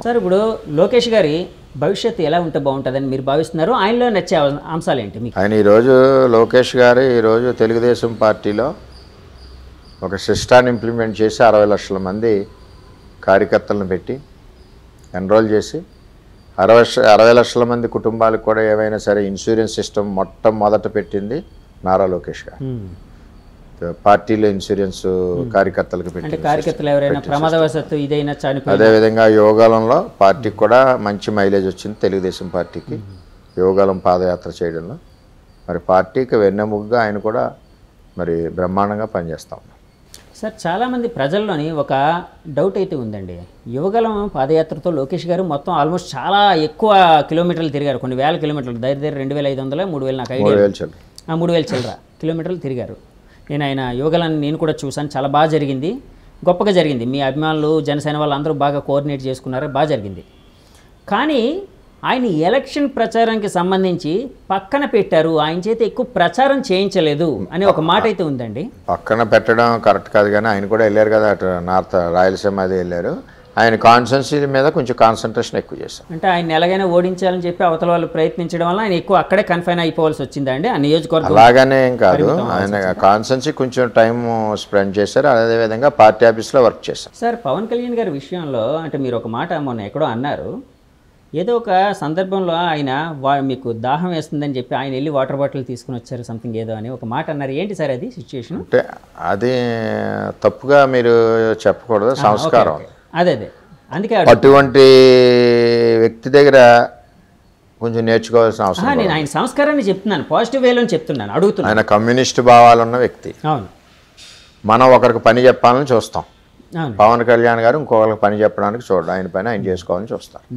Sir ఇప్పుడు లోకేష్ గారి భవిష్యత్తు ఎలా ఉంటే బాగుంటుందని మీరు భావిస్తున్నారు? ఆయనలో నచ్చే అంశాలు ఏంటి మీకు? ఆయన ఈరోజు లోకేష్ గారు ఈరోజు తెలుగుదేశం పార్టీలో ఒక సిస్టాన్ని ఇంప్లిమెంట్ చేసి 60 లక్షల మంది కార్యకర్తలను పెట్టి ఎన్రోల్ చేసి 60 లక్షల మంది కుటుంబాలకు కూడా ఏవైనా సరే ఇన్సూరెన్స్ సిస్టమ్ మొట్టమొదట పెట్టింది నారా లోకేష్ గారు. పార్టీలో ఇన్సూరెన్స్ కార్యకర్తలకు పెట్టి కార్యకర్తలు ఎవరైనా ప్రమాదవశాత్తు ఇదైనా చనిపోయి అదేవిధంగా యోగాలంలో పార్టీకి కూడా మంచి మైలేజ్ వచ్చింది. తెలుగుదేశం పార్టీకి యోగాలం పాదయాత్ర చేయడంలో మరి పార్టీకి వెన్నెముగ్గా ఆయన కూడా మరి బ్రహ్మాండంగా పనిచేస్తా ఉన్నారు. సార్ చాలామంది ప్రజల్లోని ఒక డౌట్ అయితే ఉందండి. యువగలం పాదయాత్రతో లోకేష్ గారు మొత్తం ఆల్మోస్ట్ చాలా ఎక్కువ కిలోమీటర్లు తిరిగారు, కొన్ని వేల కిలోమీటర్లు, దగ్గర 2500 3000 నాకు ఐడియా 3000 చిల్లర కిలోమీటర్లు తిరిగారు. నేను ఆయన యువగలాన్ని నేను కూడా చూశాను, చాలా బాగా జరిగింది, గొప్పగా జరిగింది. మీ అభిమానులు జనసేన వాళ్ళు అందరూ బాగా కోఆర్డినేట్ చేసుకున్నారు, బాగా జరిగింది. కానీ ఆయన ఎలక్షన్ ప్రచారానికి సంబంధించి పక్కన పెట్టారు, ఆయన చేత ఎక్కువ ప్రచారం చేయించలేదు అనే ఒక మాట అయితే ఉందండి. పక్కన పెట్టడం కరెక్ట్ కాదు, కానీ ఆయన కూడా వెళ్ళారు కదా అటు నార్త్ రాయలసీమ అది వెళ్ళారు. ఆయన కాన్స్టిట్యున్సీ మీద కొంచెం కాన్సన్ట్రేషన్ ఎక్కువ చేశారు. అంటే ఆయన ఎలాగైనా ఓడించాలని చెప్పి అవతల వాళ్ళు ప్రయత్నించడం వల్ల ఆయన ఎక్కువ అక్కడే కన్ఫైన్ అయిపోవాల్సి వచ్చిందండి ఆ నియోజకవర్గం. అలాగనే ఏం కాదు, ఆయన కాన్స్టిట్యున్సీ కొంచెం టైం స్పెండ్ చేశారు, అదేవిధంగా పార్టీ ఆఫీస్లో వర్క్ చేశారు. సార్ పవన్ కళ్యాణ్ గారి విషయంలో అంటే మీరు ఒక మాట మొన్న ఎక్కడో అన్నారు, ఏదో ఒక సందర్భంలో ఆయన మీకు దాహం వేస్తుందని చెప్పి ఆయన వెళ్ళి వాటర్ బాటిల్ తీసుకుని వచ్చారు సంథింగ్ ఏదో అని ఒక మాట అన్నారు. ఏంటి సార్ అది సిచ్యుయేషన్? అంటే అది తప్పుగా మీరు చెప్పకూడదు, సంస్కారం. అదే అందుకే అటువంటి వ్యక్తి దగ్గర కొంచెం నేర్చుకోవాల్సిన అవసరం. నేను ఆయన సంస్కారాన్ని చెప్తున్నాను, పాజిటివ్ వేలో చెప్తున్నాను, అడుగుతున్నాను. ఆయన కమ్యూనిస్ట్ భావాలు ఉన్న వ్యక్తి. అవును, మనం ఒకరికి పని చెప్పాలని చూస్తాం. పవన్ కళ్యాణ్ గారు ఇంకొకరికి పని చెప్పడానికి చూడడం, ఆయన పని ఆయన చేసుకోవాలని చూస్తారు.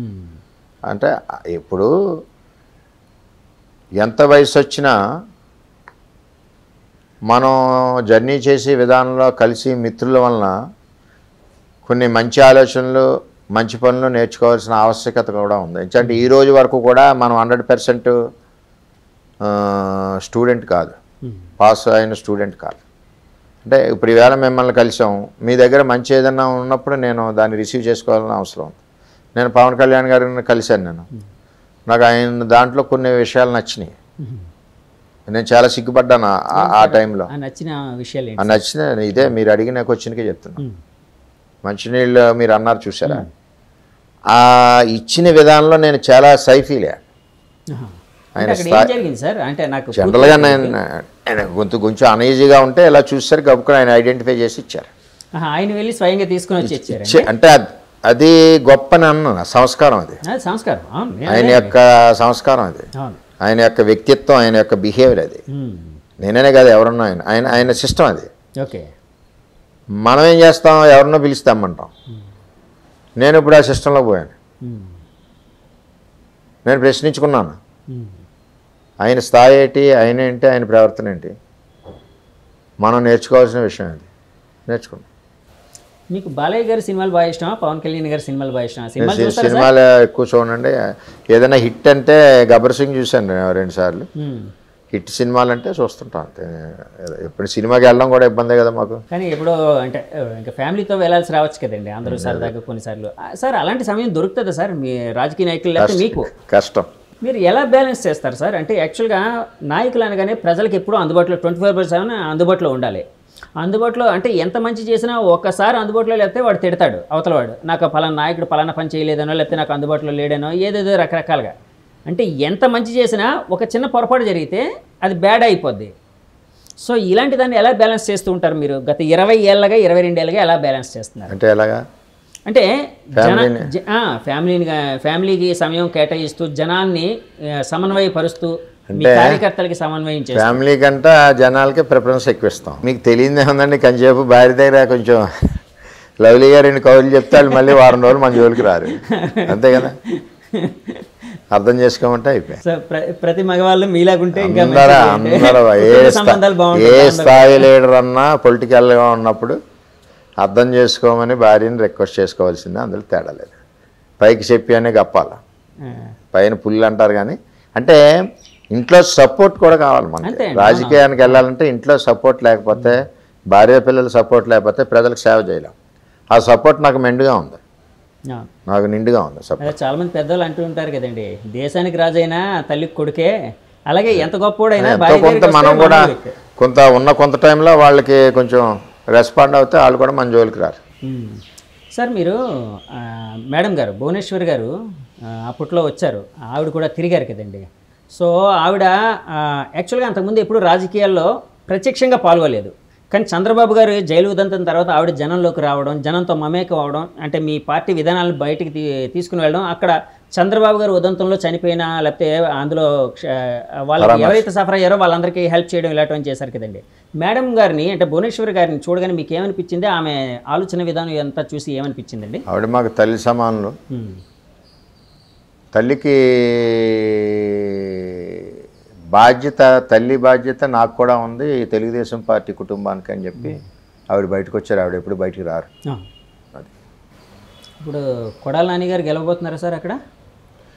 అంటే ఇప్పుడు ఎంత వయసు వచ్చినా మనం జర్నీ చేసే విధానంలో కలిసి మిత్రుల వలన కొన్ని మంచి ఆలోచనలు మంచి పనులు నేర్చుకోవాల్సిన ఆవశ్యకత కూడా ఉంది. ఎందుకంటే ఈ రోజు వరకు కూడా మనం 100% స్టూడెంట్ కాదు, పాస్ అయిన స్టూడెంట్ కాదు. అంటే ఇప్పుడు ఈవేళ మిమ్మల్ని కలిసాం, మీ దగ్గర మంచి ఏదన్నా ఉన్నప్పుడు నేను దాన్ని రిసీవ్ చేసుకోవాలని అవసరం ఉంది. నేను పవన్ కళ్యాణ్ గారిని కలిశాను, నాకు ఆయన దాంట్లో కొన్ని విషయాలు నచ్చినాయి, నేను చాలా సిగ్గుపడ్డాను ఆ టైంలో. నచ్చిన ఇదే మీరు అడిగిన క్వశ్చన్కే చెప్తున్నాను. మంచినీళ్ళు మీరు అన్నారు చూసారా, ఆ ఇచ్చిన విధానంలో నేను చాలా సైఫీలే. ఆయన జనరల్గా నేను కొంచెం అనీజీగా ఉంటే ఇలా చూసారు, గబుకుని ఆయన ఐడెంటిఫై చేసి ఇచ్చారు. ఆయన వెళ్ళి స్వయంగా తీసుకుని వచ్చి ఇచ్చారు. అంటే అది గొప్పని అన్న సంస్కారం, అది ఆయన యొక్క సంస్కారం, అది ఆయన యొక్క వ్యక్తిత్వం, ఆయన యొక్క బిహేవియర్. అది నేనే కాదు ఎవరన్నా, ఆయన సిస్టమ్ అది. ఓకే, మనం ఏం చేస్తాం, ఎవరినో పిలుస్తామంటాం. నేను ఇప్పుడు ఆ సిస్టంలో పోయాను, నేను ప్రశ్నించుకున్నాను ఆయన స్థాయి ఏంటి, ఆయన ఏంటి, ఆయన ప్రవర్తన ఏంటి, మనం నేర్చుకోవాల్సిన విషయం అది. నేర్చుకున్నాం. మీకు బాలయ్య గారి సినిమాలు బాగా ఇష్టమా, పవన్ కళ్యాణ్ గారి సినిమాలు బాగా ఇష్టమా? సినిమాలు ఎక్కువ చూడండి. ఏదైనా హిట్ అంటే గబ్బర్ సింగ్ చూశాను 2 సార్లు. హిట్ సినిమాలు అంటే చూస్తుంటాం అంతే. ఎప్పుడు సినిమాకి వెళ్ళడం కూడా ఇబ్బందే కదా మాకు. కానీ ఎప్పుడో అంటే ఇంకా ఫ్యామిలీతో వెళ్ళాల్సి రావచ్చు కదండి అందరూ సరదాగా కొన్నిసార్లు. సార్ అలాంటి సమయం దొరుకుతుందా సార్ మీ రాజకీయ నాయకులు? లేకపోతే మీకు కష్టం, మీరు ఎలా బ్యాలెన్స్ చేస్తారు సార్? అంటే యాక్చువల్గా నాయకులు అనగానే ప్రజలకు ఎప్పుడూ అందుబాటులో 24/7 అందుబాటులో ఉండాలి. అందుబాటులో అంటే ఎంత మంచి చేసినా ఒక్కసారి అందుబాటులో లేకపోతే వాడు తిడతాడు అవతలవాడు, నాకు పలానా నాయకుడు పలానా పని చేయలేదనో లేకపోతే నాకు అందుబాటులో లేడనో ఏదేదో రకరకాలుగా. అంటే ఎంత మంచి చేసినా ఒక చిన్న పొరపాటు జరిగితే అది బ్యాడ్ అయిపోద్ది. సో ఇలాంటి దాన్ని ఎలా బ్యాలెన్స్ చేస్తూ ఉంటారు మీరు? గత 20 ఏళ్ళగా 22 ఏళ్ళగా ఎలా బ్యాలెన్స్ చేస్తున్నారు? అంటే ఎలాగా అంటే ఫ్యామిలీకి సమయం కేటాయిస్తూ జనాన్ని సమన్వయపరుస్తూ కార్యకర్తలకి సమన్వయం చేస్తారు. ఫ్యామిలీ కంటే జనాలకి ప్రిఫరెన్స్ ఎక్కువ ఇస్తాం. మీకు తెలియదు ఏముందండి, కొంచెంసేపు భార్య దగ్గర కొంచెం లవ్లీగా 2 కౌలు చెప్తే వాళ్ళు మళ్ళీ వారం రోజులు మన జోలికి రారు, అంతే కదా. అర్థం చేసుకోమంటే అయిపోయి. ప్రతి మగవాళ్ళు మీలాగుంటే ఏ స్థాయి లీడర్ అన్నా పొలిటికల్గా ఉన్నప్పుడు అర్థం చేసుకోమని భార్యని రిక్వెస్ట్ చేసుకోవాల్సిందే, అందులో తేడా లేదు. పైకి చెప్పి అనే గప్పాల, పైన పుల్లు అంటారు. కానీ అంటే ఇంట్లో సపోర్ట్ కూడా కావాలి మనకి. రాజకీయానికి వెళ్ళాలంటే ఇంట్లో సపోర్ట్ లేకపోతే, భార్య పిల్లల సపోర్ట్ లేకపోతే ప్రజలకు సేవ చేయలేం. ఆ సపోర్ట్ నాకు మెండుగా ఉంది. నాకు నిండుగా ఉంది సపోర్ట్. అదే చాలా మంది పెద్దవాళ్ళు అంటూ ఉంటారు కదండి, దేశానికి రాజైనా తల్లికి కొడుకే, అలాగే ఎంత గొప్పోడైనా కొంత మనం కూడా కొంత టైంలో వాళ్ళకి కొంచెం రెస్పాండ్ అవుతే వాళ్ళు కూడా మన జోలికి రారు. సార్ మీరు మేడం గారు భువనేశ్వర్ గారు అప్పట్లో వచ్చారు, ఆవిడ కూడా తిరిగారు కదండి. సో ఆవిడ యాక్చువల్గా అంతకుముందు ఎప్పుడు రాజకీయాల్లో ప్రత్యక్షంగా పాల్గొలేదు, కానీ చంద్రబాబు గారు జైలు ఉదంతం తర్వాత ఆవిడ జనంలోకి రావడం, జనంతో మమేకం అవడం, అంటే మీ పార్టీ విధానాలను బయటికి తీసుకుని వెళ్ళడం, అక్కడ చంద్రబాబు గారు ఉదంతంలో చనిపోయినా లేకపోతే అందులో వాళ్ళకి ఎవరైతే సఫర్ అయ్యారో వాళ్ళందరికీ హెల్ప్ చేయడం ఇలాంటివన్నీ చేశారు కదండి. మేడం గారిని అంటే భువనేశ్వర్ గారిని చూడగానే మీకు ఏమనిపించింది, ఆమె ఆలోచన విధానం అంతా చూసి ఏమనిపించిందండి? ఆవిడ మాకు తల్లి సమానులు. తల్లికి బాధ్యత, తల్లి బాధ్యత నాకు కూడా ఉంది తెలుగుదేశం పార్టీ కుటుంబానికి అని చెప్పి ఆవిడ బయటకు వచ్చారు. ఆవిడ ఎప్పుడు బయటికి రారు. అది ఇప్పుడు కొడాల నాని గారు గెలవబోతున్నారా సార్ అక్కడ?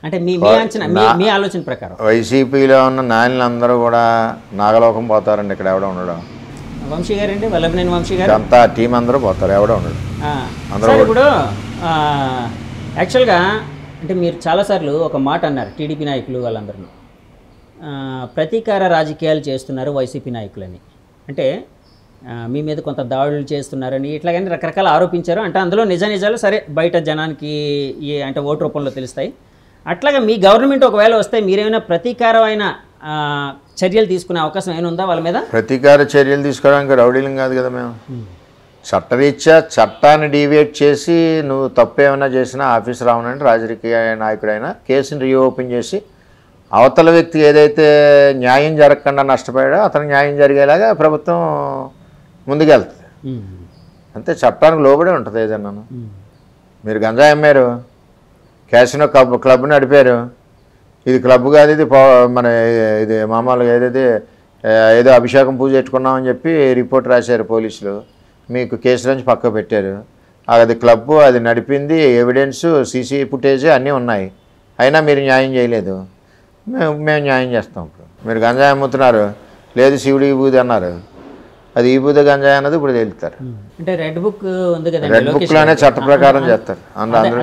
అంటే మీ అంచనా, మీ ఆలోచన ప్రకారం వైసీపీలో ఉన్న నాయకులందరూ కూడా నాగలోకం పోతారండి. ఇక్కడ ఎవడ ఉండడం. వంశీ గారండి, వల్లభనేని వంశీ గారు అంతా టీం అందరూ పోతారు, ఎవడ ఉండడు. అందరూ ఇప్పుడు యాక్చువల్గా అంటే మీరు చాలాసార్లు ఒక మాట అన్నారు, టీడీపీ నాయకులు వాళ్ళందరూ ప్రతీకార రాజకీయాలు చేస్తున్నారు వైసీపీ నాయకులని, అంటే మీ మీద కొంత దాడులు చేస్తున్నారని ఇట్లాగని రకరకాల ఆరోపించారు. అంటే అందులో నిజాలు సరే బయట జనానికి అంటే ఓటు రూపంలో తెలుస్తాయి. అట్లాగా మీ గవర్నమెంట్ ఒకవేళ వస్తే మీరేమైనా ప్రతీకారమైన చర్యలు తీసుకునే అవకాశం ఏమైనా ఉందా వాళ్ళ మీద? ప్రతీకార చర్యలు తీసుకోవడానికి రౌడీలం కాదు కదా మేము. చట్టరీత్యా చట్టాన్ని డీవియేట్ చేసి నువ్వు తప్పు ఏమైనా చేసినా ఆఫీస్ రావనంటే రాజకీయ నాయకుడైనా కేసుని రీఓపెన్ చేసి అవతల వ్యక్తి ఏదైతే న్యాయం జరగకుండా నష్టపోయాడో అతను న్యాయం జరిగేలాగా ప్రభుత్వం ముందుకెళ్తుంది. అంతే, చట్టానికి లోబడి ఉంటుంది ఏదన్నా. మీరు గంజాయి అమ్మారు, క్యాసినో క్లబ్ నడిపారు, ఇది క్లబ్ కాదు, ఇది మన ఇది మామూలుగా ఏదో అభిషేకం పూజ పెట్టుకున్నామని చెప్పి రిపోర్ట్ రాశారు పోలీసులు, మీకు కేసు నుంచి పక్క పెట్టారు. అది క్లబ్బు, అది నడిపింది, ఎవిడెన్స్, సీసీ ఫుటేజ్ అన్నీ ఉన్నాయి, అయినా మీరు న్యాయం చేయలేదు. మేము న్యాయం చేస్తాం. ఇప్పుడు మీరు గంజాయి అమ్ముతున్నారు, లేదు శివుడి ఈబూది అన్నారు, అది ఈబూది గంజాయి అన్నది ఇప్పుడు తేలుతారు. అంటే రెడ్ బుక్ ఉంది కదా, రెడ్ బుక్లోనే చట్ట ప్రకారం చేస్తారు.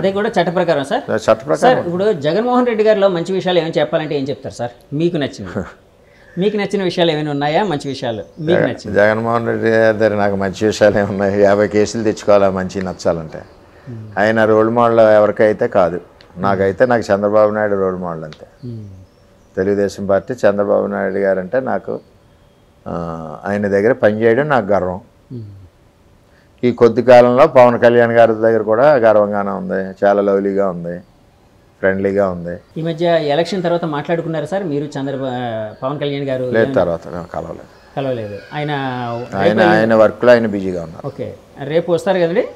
అదే కూడా చట్ట ప్రకారం సార్. చట్ట ప్రకారం. ఇప్పుడు జగన్మోహన్ రెడ్డి గారిలో మంచి విషయాలు ఏమైనా చెప్పాలంటే ఏం చెప్తారు సార్? మీకు నచ్చిన విషయాలు ఏమైనా ఉన్నాయా? మంచి విషయాలు మీకు నచ్చిన? జగన్మోహన్ రెడ్డి గారి నాకు మంచి విషయాలు ఏమున్నాయి? 50 కేసులు తెచ్చుకోవాలా మంచి నచ్చాలంటే. ఆయన రోల్ మోడల్ ఎవరికైతే కాదు, నాకు చంద్రబాబు నాయుడు రోల్ మోడల్ అంతే. తెలుగుదేశం పార్టీ చంద్రబాబు నాయుడు గారు అంటే నాకు ఆయన దగ్గర పనిచేయడం నాకు గర్వం. ఈ కొద్ది కాలంలో పవన్ కళ్యాణ్ గారి దగ్గర కూడా గర్వంగానే ఉంది, చాలా లవ్లీగా ఉంది, ఫ్రెండ్లీగా ఉంది. ఈ మధ్య ఎలక్షన్ తర్వాత మాట్లాడుకున్నారు సార్ మీరు పవన్ కళ్యాణ్ గారు? లేదు, తర్వాత కలవలేదు. ఆయన వర్క్లో ఆయన బిజీగా ఉన్నారు. ఓకే, రేపు వస్తారు కదండి?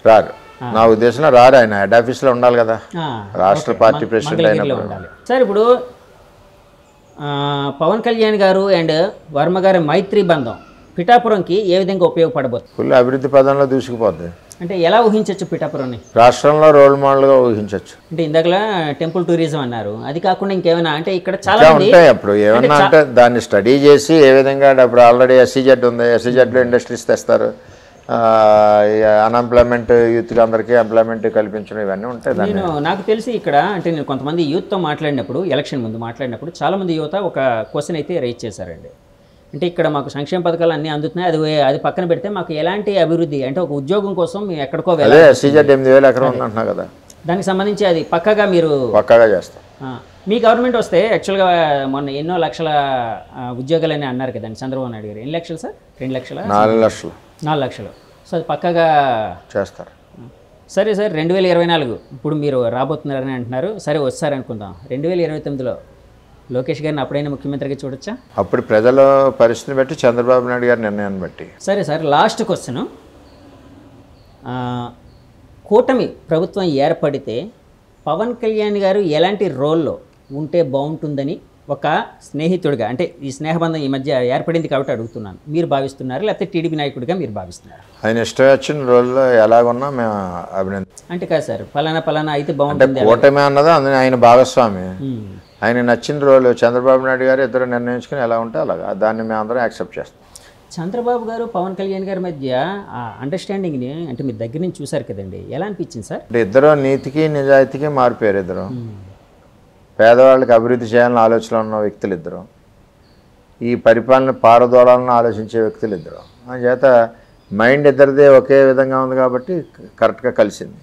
రారు, నా ఉద్దేశంలో రారు. ఆయన హెడ్ ఆఫీస్లో ఉండాలి కదా, రాష్ట్ర పార్టీ ప్రెసిడెంట్ అయినప్పుడు. సార్ ఇప్పుడు పవన్ కళ్యాణ్ గారు అండ్ వర్మ గారి మైత్రి బంధం పిఠాపురంకి ఏ విధంగా ఉపయోగపడబోతుంది? ఫుల్ అభివృద్ధి పదంలో దూసుకుపోద్ది. అంటే ఎలా ఊహించవచ్చు పిఠాపురాన్ని? రాష్ట్రంలో రోల్ మోడల్గా ఊహించవచ్చు. అంటే ఇందాకలా టెంపుల్ టూరిజం అన్నారు, అది కాకుండా ఇంకేమైనా అంటే ఇక్కడ చాలా ఉంటాయి. అప్పుడు ఏమన్నా అంటే దాన్ని స్టడీ చేసి ఏ విధంగా, అప్పుడు ఆల్రెడీ SEZ ఉంది, SEZలో ఇండస్ట్రీస్ తెస్తారు, అన్ఎంప్లాయ్మెంట్ యూత్కి అందరికీ ఎంప్లాయ్మెంట్ కల్పించడం, ఇవన్నీ ఉంటాయి. నాకు తెలిసి ఇక్కడ అంటే నేను కొంతమంది యూత్తో మాట్లాడినప్పుడు, ఎలక్షన్ ముందు మాట్లాడినప్పుడు చాలామంది యువత ఒక క్వశ్చన్ అయితే రైజ్ చేశారండి. అంటే ఇక్కడ మాకు సంక్షేమ పథకాలు అన్నీ అందుతున్నాయి, అది పక్కన పెడితే మాకు ఎలాంటి అభివృద్ధి అంటే ఒక ఉద్యోగం కోసం మేము ఎక్కడికో వెళ్ళాలి. SEZ 8,000 ఎకరం ఉందంటున్నా కదా, దానికి సంబంధించి అది పక్కగా మీరు చేస్తాం. మీ గవర్నమెంట్ వస్తే యాక్చువల్గా మొన్న ఎన్నో లక్షల ఉద్యోగాలని అన్నారు కదండి చంద్రబాబు నాయుడు గారు. ఎన్ని లక్షలు సార్? 2 లక్షల? 4 లక్షలు. సో అది పక్కగా చేస్తారు. సరే సార్, 2024 ఇప్పుడు మీరు రాబోతున్నారని అంటున్నారు, సరే వస్తారనుకుందాం. 2029లో లోకేష్ గారిని అప్పుడైనా ముఖ్యమంత్రిగా చూడొచ్చా? అప్పుడు ప్రజల పరిస్థితిని బట్టి, చంద్రబాబు నాయుడు గారి నిర్ణయాన్ని బట్టి. సరే సార్, లాస్ట్ క్వశ్చన్, కూటమి ప్రభుత్వం ఏర్పడితే పవన్ కళ్యాణ్ గారు ఎలాంటి రోల్లో ఉంటే బాగుంటుందని ఒక స్నేహితుడిగా, అంటే ఈ స్నేహబంధం ఈ మధ్య ఏర్పడింది కాబట్టి అడుగుతున్నాను, మీరు భావిస్తున్నారు లేకపోతే టీడీపీ నాయకుడిగా మీరు భావిస్తున్నారు? ఆయన ఇష్టం వచ్చిన రోల్లో ఎలాగున్నా మేము అభినందిస్తాం. అంటే కాదు సార్, పలానా అయితే బాగుంటుంది కూటమి అన్నది అందులో ఆయన భాగస్వామి. ఆయన నచ్చిన రోలు చంద్రబాబు నాయుడు గారు ఇద్దరు నిర్ణయించుకుని ఎలా ఉంటే అలాగా, దాన్ని మేము అందరం యాక్సెప్ట్ చేస్తాం. చంద్రబాబు గారు పవన్ కళ్యాణ్ గారి మధ్య ఆ అండర్స్టాండింగ్ని అంటే మీరు దగ్గర నుంచి చూసారు కదండి, ఎలా అనిపించింది సార్? అంటే ఇద్దరు నీతికి నిజాయితీకి మారిపోయారు. ఇద్దరు పేదవాళ్ళకి అభివృద్ధి చేయాలని ఆలోచన ఉన్న వ్యక్తులు ఇద్దరు, ఈ పరిపాలన పారదోళాలను ఆలోచించే వ్యక్తులు ఇద్దరు. అందుచేత మైండ్ ఇద్దరిదే ఒకే విధంగా ఉంది కాబట్టి కరెక్ట్గా కలిసింది.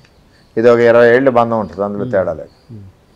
ఇది ఒక 20 ఏళ్ళ బంధం ఉంటుంది, అందులో తేడా లేదు.